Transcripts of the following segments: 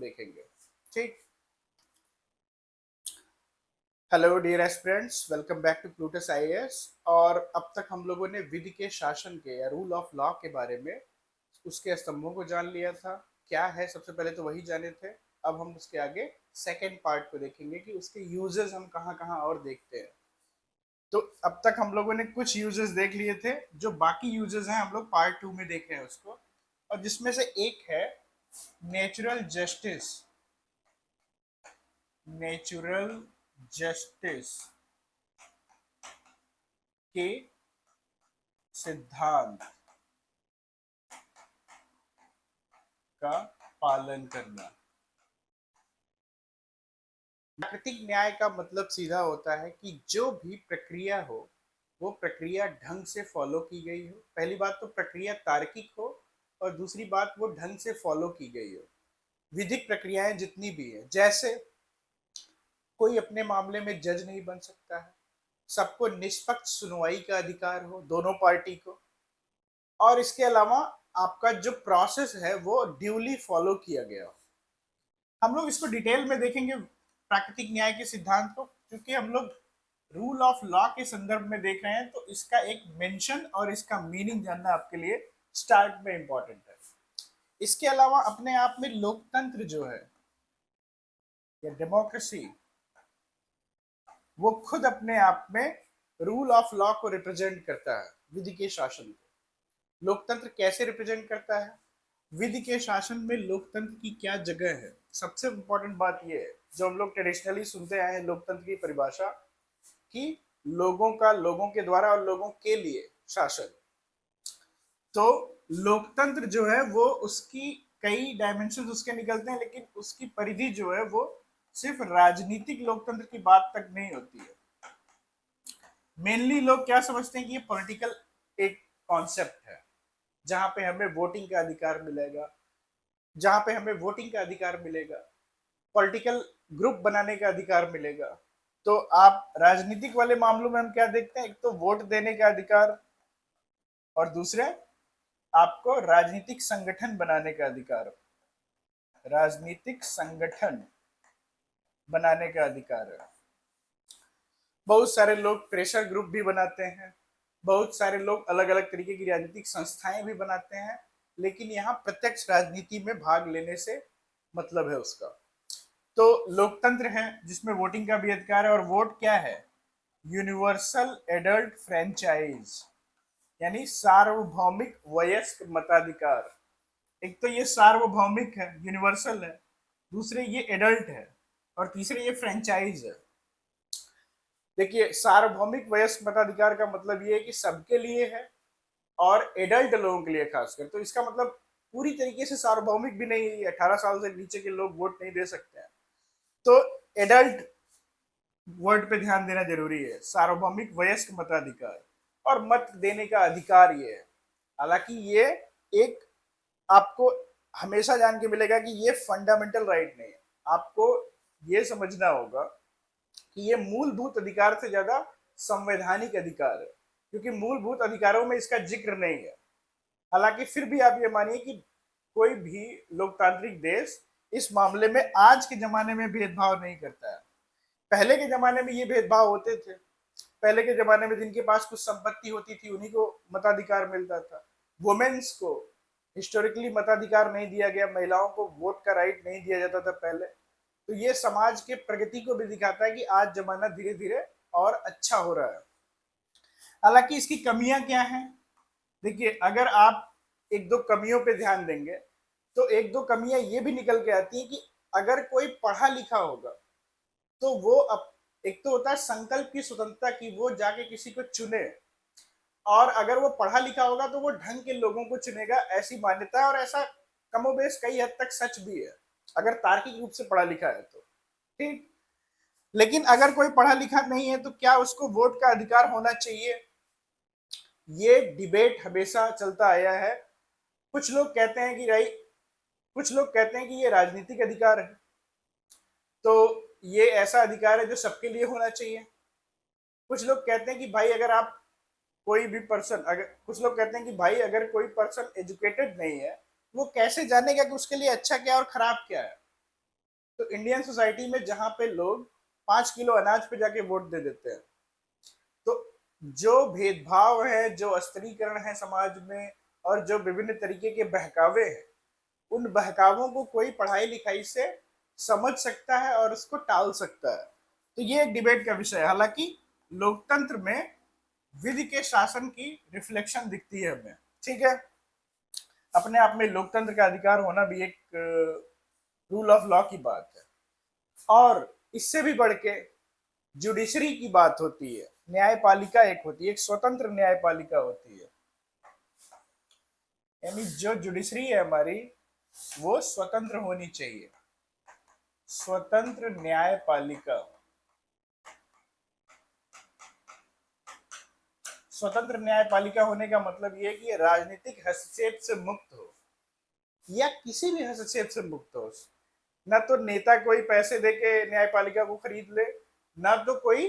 देखेंगे। ठीक। Hello dear aspirants, welcome back to Plutus IAS. और अब तक हम लोगों ने विधि के शासन के या रूल ऑफ लॉ के बारे में उसके स्तंभों को जान लिया था। क्या है, सबसे पहले तो वही जाने थे। अब हम उसके आगे सेकेंड पार्ट को देखेंगे कि उसके यूजेस हम कहाँ कहाँ और देखते हैं। तो अब तक हम लोगों ने कुछ यूजेस देख लिए थे, जो बाकी यूजेस हैं हम लोग पार्ट 2 में देख रहे हैं उसको। और जिसमें से एक है नेचुरल जस्टिस। नेचुरल जस्टिस के सिद्धांत का पालन करना। प्राकृतिक न्याय का मतलब सीधा होता है कि जो भी प्रक्रिया हो वो प्रक्रिया ढंग से फॉलो की गई हो। पहली बात तो प्रक्रिया तार्किक हो, और दूसरी बात वो ढंग से फॉलो की गई हो। विधिक प्रक्रियाएं जितनी भी है, जैसे कोई अपने मामले में जज नहीं बन सकता है, सबको निष्पक्ष सुनवाई का अधिकार हो दोनों पार्टी को, और इसके अलावा आपका जो प्रोसेस है वो ड्यूली फॉलो किया गया हो। हम लोग इसको डिटेल में देखेंगे प्राकृतिक न्याय के सिद्धांत को, क्योंकि हम लोग रूल ऑफ लॉ के संदर्भ में देख रहे हैं, तो इसका एक मेंशन और इसका मीनिंग जानना आपके लिए स्टार्ट में इंपॉर्टेंट है। इसके अलावा अपने आप में लोकतंत्र जो है या डेमोक्रेसी, वो खुद अपने आप में रूल ऑफ लॉ को रिप्रेजेंट करता है, विधि के शासन को। लोकतंत्र कैसे रिप्रेजेंट करता है, विधि के शासन में लोकतंत्र की क्या जगह है। सबसे इंपॉर्टेंट बात यह है, जो हम लोग ट्रेडिशनली सुनते आए हैं लोकतंत्र की परिभाषा, कि लोगों का लोगों के द्वारा और लोगों के लिए शासन। तो लोकतंत्र जो है वो उसकी कई डायमेंशन उसके निकलते हैं, लेकिन उसकी परिधि जो है वो सिर्फ राजनीतिक लोकतंत्र की बात तक नहीं होती है। मेनली लोग क्या समझते हैं कि ये पॉलिटिकल एक कॉन्सेप्ट है, जहां पे हमें वोटिंग का अधिकार मिलेगा, जहां पे हमें वोटिंग का अधिकार मिलेगा, पॉलिटिकल ग्रुप बनाने का अधिकार मिलेगा। तो आप राजनीतिक वाले मामलों में हम क्या देखते हैं, एक तो वोट देने का अधिकार, और दूसरे आपको राजनीतिक संगठन बनाने का अधिकार। राजनीतिक संगठन बनाने का अधिकार है। बहुत सारे लोग प्रेशर ग्रुप भी बनाते हैं, बहुत सारे लोग अलग अलग तरीके की राजनीतिक संस्थाएं भी बनाते हैं, लेकिन यहाँ प्रत्यक्ष राजनीति में भाग लेने से मतलब है उसका। तो लोकतंत्र है जिसमें वोटिंग का भी अधिकार है, और वोट क्या है, यूनिवर्सल एडल्ट फ्रेंचाइज, यानी सार्वभौमिक वयस्क मताधिकार। एक तो ये सार्वभौमिक है, यूनिवर्सल है, दूसरे ये एडल्ट है, और तीसरे ये फ्रेंचाइज है। देखिए, सार्वभौमिक वयस्क मताधिकार का मतलब ये है कि सबके लिए है, और एडल्ट लोगों के लिए खासकर। तो इसका मतलब पूरी तरीके से सार्वभौमिक भी नहीं है, 18 साल से नीचे के लोग वोट नहीं दे सकते हैं। तो एडल्ट वर्ड पे ध्यान देना जरूरी है। सार्वभौमिक वयस्क मताधिकार और मत देने का अधिकार ये है। हालांकि ये एक आपको हमेशा जान के मिलेगा कि ये फंडामेंटल राइट नहीं है। आपको ये समझना होगा कि ये मूलभूत अधिकार से ज्यादा संवैधानिक अधिकार है, क्योंकि मूलभूत अधिकारों में इसका जिक्र नहीं है। हालांकि फिर भी आप ये मानिए कि कोई भी लोकतांत्रिक देश इस मामले में आज के जमाने में भेदभाव नहीं करता है। पहले के जमाने में ये भेदभाव होते थे। पहले के जमाने में जिनके पास कुछ संपत्ति होती थी उन्हीं को मताधिकार मिलता था। वुमेन्स को हिस्टोरिकली मताधिकार नहीं दिया गया, महिलाओं को वोट का राइट नहीं दिया जाता था पहले। तो ये समाज के प्रगति को भी दिखाता है कि आज जमाना धीरे धीरे और अच्छा हो रहा है। हालांकि इसकी कमियां क्या हैं, देखिए, अगर आप एक दो कमियों पे ध्यान देंगे तो एक दो कमियां ये भी निकल के आती है कि अगर कोई पढ़ा लिखा होगा तो वो एक तो होता है संकल्प की स्वतंत्रता की वो जाके किसी को चुने, और अगर वो पढ़ा लिखा होगा तो वो ढंग के लोगों को चुनेगा, ऐसी मान्यता है। और ऐसा कमोबेश कई हद तक सच भी है, अगर तार्किक रूप से पढ़ा लिखा है तो। ठीक। लेकिन अगर कोई पढ़ा लिखा नहीं है तो क्या उसको वोट का अधिकार होना चाहिए, ये डिबेट हमेशा चलता आया है। कुछ लोग कहते हैं कि कुछ लोग कहते हैं कि ये राजनीतिक अधिकार है, तो ये ऐसा अधिकार है जो सबके लिए होना चाहिए। कुछ लोग कहते हैं कि भाई अगर आप कोई भी पर्सन, अगर कुछ लोग कहते हैं कि भाई अगर कोई पर्सन एजुकेटेड नहीं है वो कैसे जानेगा कि उसके लिए अच्छा क्या और खराब क्या है। तो इंडियन सोसाइटी में जहां पे लोग 5 किलो अनाज पे जाके वोट दे देते हैं, तो जो भेदभाव है, जो अस्त्रीकरण है समाज में, और जो विभिन्न तरीके के बहकावे हैं, उन बहकावों को कोई पढ़ाई लिखाई से समझ सकता है और उसको टाल सकता है। तो ये एक डिबेट का विषय है। हालांकि लोकतंत्र में विधि के शासन की रिफ्लेक्शन दिखती है हमें, ठीक है। अपने आप में लोकतंत्र का अधिकार होना भी एक रूल ऑफ लॉ की बात है। और इससे भी बढ़ के जुडिशरी की बात होती है, न्यायपालिका एक होती है, एक स्वतंत्र न्यायपालिका होती है। यानी जो जुडिशरी है हमारी, वो स्वतंत्र होनी चाहिए, स्वतंत्र न्यायपालिका। स्वतंत्र न्यायपालिका होने का मतलब ये है कि राजनीतिक हस्तक्षेप से मुक्त हो, या किसी भी हस्तक्षेप से मुक्त हो। ना तो नेता कोई पैसे देके न्यायपालिका को खरीद ले, ना तो कोई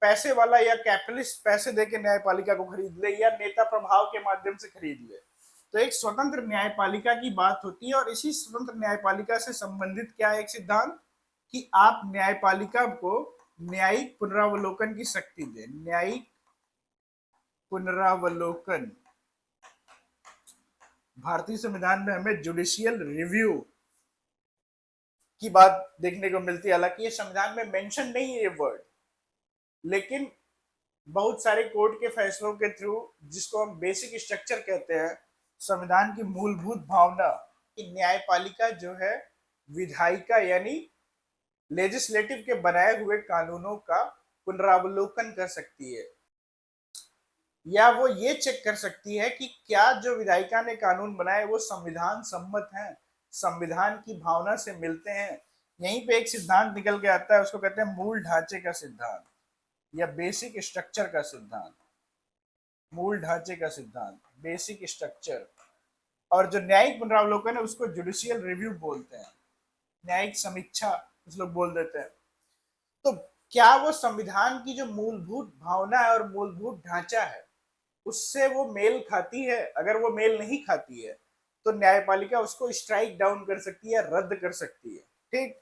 पैसे वाला या कैपिटलिस्ट पैसे देके न्यायपालिका को खरीद ले, या नेता प्रभाव के माध्यम से खरीद ले। तो एक स्वतंत्र न्यायपालिका की बात होती है। और इसी स्वतंत्र न्यायपालिका से संबंधित क्या है एक सिद्धांत, कि आप न्यायपालिका को न्यायिक पुनरावलोकन की शक्ति दे। न्यायिक पुनरावलोकन, भारतीय संविधान में हमें जुडिशियल रिव्यू की बात देखने को मिलती है। हालांकि ये संविधान में मेंशन नहीं है ये वर्ड, लेकिन बहुत सारे कोर्ट के फैसलों के थ्रू, जिसको हम बेसिक स्ट्रक्चर कहते हैं, संविधान की मूलभूत भावना कि न्यायपालिका जो है विधायिका यानी लेजिस्लेटिव के बनाए हुए कानूनों का पुनरावलोकन कर सकती है, या वो ये चेक कर सकती है कि क्या जो विधायिका ने कानून बनाए वो संविधान सम्मत हैं, संविधान की भावना से मिलते हैं। यहीं पे एक सिद्धांत निकल के आता है, उसको कहते हैं मूल ढांचे का सिद्धांत या बेसिक स्ट्रक्चर का सिद्धांत। मूल ढांचे का सिद्धांत, बेसिक स्ट्रक्चर। और जो न्यायिक पुनरावलोकन है उसको जुडिशियल रिव्यू बोलते हैं, न्यायिक समीक्षा कुछ लोग बोल देते हैं। तो क्या वो संविधान की जो मूलभूत भावना है और मूलभूत ढांचा है उससे वो मेल खाती है? अगर वो मेल नहीं खाती है तो न्यायपालिका उसको स्ट्राइक डाउन कर सकती है, रद्द कर सकती है, ठीक।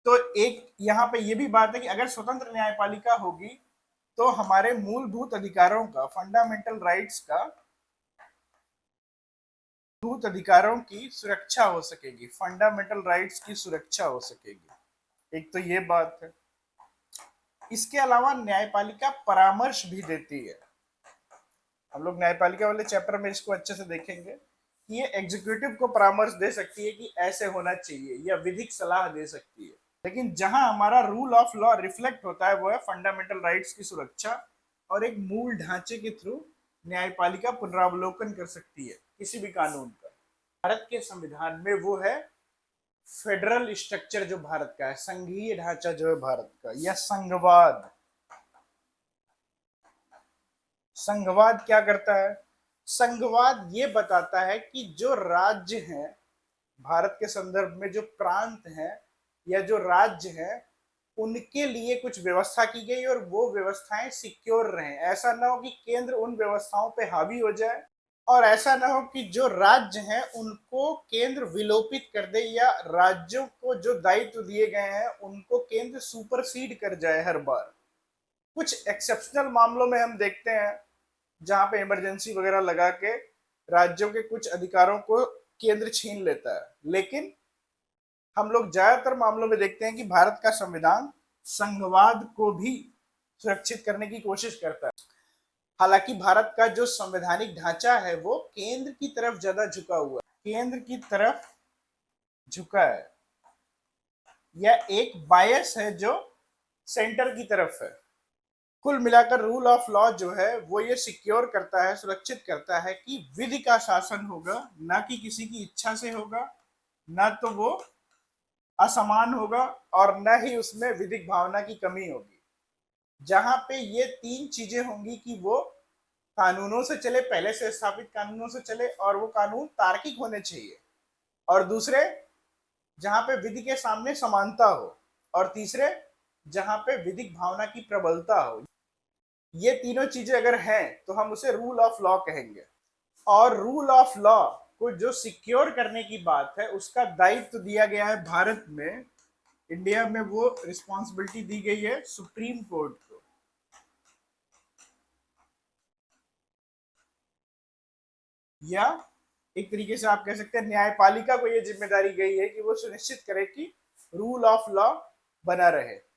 तो एक यहाँ पे ये भी बात है कि अगर स्वतंत्र न्यायपालिका होगी तो हमारे मूलभूत अधिकारों का, फंडामेंटल राइट्स का, मूलभूत अधिकारों की सुरक्षा हो सकेगी, फंडामेंटल राइट्स की सुरक्षा हो सकेगी। एक तो ये बात है। इसके अलावा न्यायपालिका परामर्श भी देती है। हम लोग न्यायपालिका वाले चैप्टर में इसको अच्छे से देखेंगे कि ये एग्जीक्यूटिव को परामर्श दे सकती है कि ऐसे होना चाहिए, या विधिक सलाह दे सकती है। लेकिन जहां हमारा रूल ऑफ लॉ रिफ्लेक्ट होता है वो है फंडामेंटल राइट्स की सुरक्षा, और एक मूल ढांचे के थ्रू न्यायपालिका पुनरावलोकन कर सकती है किसी भी कानून का। भारत के संविधान में वो है फेडरल स्ट्रक्चर जो भारत का है, संघीय ढांचा जो है भारत का, या संघवाद। संघवाद क्या करता है? संघवाद ये बताता है कि जो राज्य हैं भारत के संदर्भ में, जो प्रांत हैं या जो राज्य हैं, उनके लिए कुछ व्यवस्था की गई और वो व्यवस्थाएं सिक्योर रहें। ऐसा ना हो कि केंद्र उन व्यवस्थाओं पे हावी हो जाए, और ऐसा ना हो कि जो राज्य हैं उनको केंद्र विलोपित कर दे, या राज्यों को जो दायित्व दिए गए हैं उनको केंद्र सुपरसीड कर जाए हर बार। कुछ एक्सेप्शनल मामलों में हम देखते हैं जहां पे इमरजेंसी वगैरह लगा के राज्यों के कुछ अधिकारों को केंद्र छीन लेता है, लेकिन हम लोग ज्यादातर मामलों में देखते हैं कि भारत का संविधान संघवाद को भी सुरक्षित करने की कोशिश करता है। हालांकि भारत का जो संवैधानिक ढांचा है वो केंद्र की तरफ ज्यादा झुका हुआ है, केंद्र की तरफ झुका है, या एक बायस है जो सेंटर की तरफ है। कुल मिलाकर रूल ऑफ लॉ जो है वो ये सिक्योर करता है, सुरक्षित करता है कि विधि का शासन होगा, ना कि किसी की इच्छा से होगा, ना तो वो असमान होगा, और न ही उसमें विधिक भावना की कमी होगी। जहां पे ये तीन चीजें होंगी कि वो कानूनों से चले, पहले से स्थापित कानूनों से चले, और वो कानून तार्किक होने चाहिए, और दूसरे जहां पे विधि के सामने समानता हो, और तीसरे जहां पे विधिक भावना की प्रबलता हो। ये तीनों चीजें अगर हैं तो हम उसे रूल ऑफ लॉ कहेंगे। और रूल ऑफ लॉ को जो सिक्योर करने की बात है उसका दायित्व दिया गया है भारत में इंडिया में वो रिस्पॉन्सिबिलिटी दी गई है सुप्रीम कोर्ट को। या एक तरीके से आप कह सकते हैं न्यायपालिका को ये जिम्मेदारी गई है कि वो सुनिश्चित करे कि रूल ऑफ लॉ बना रहे।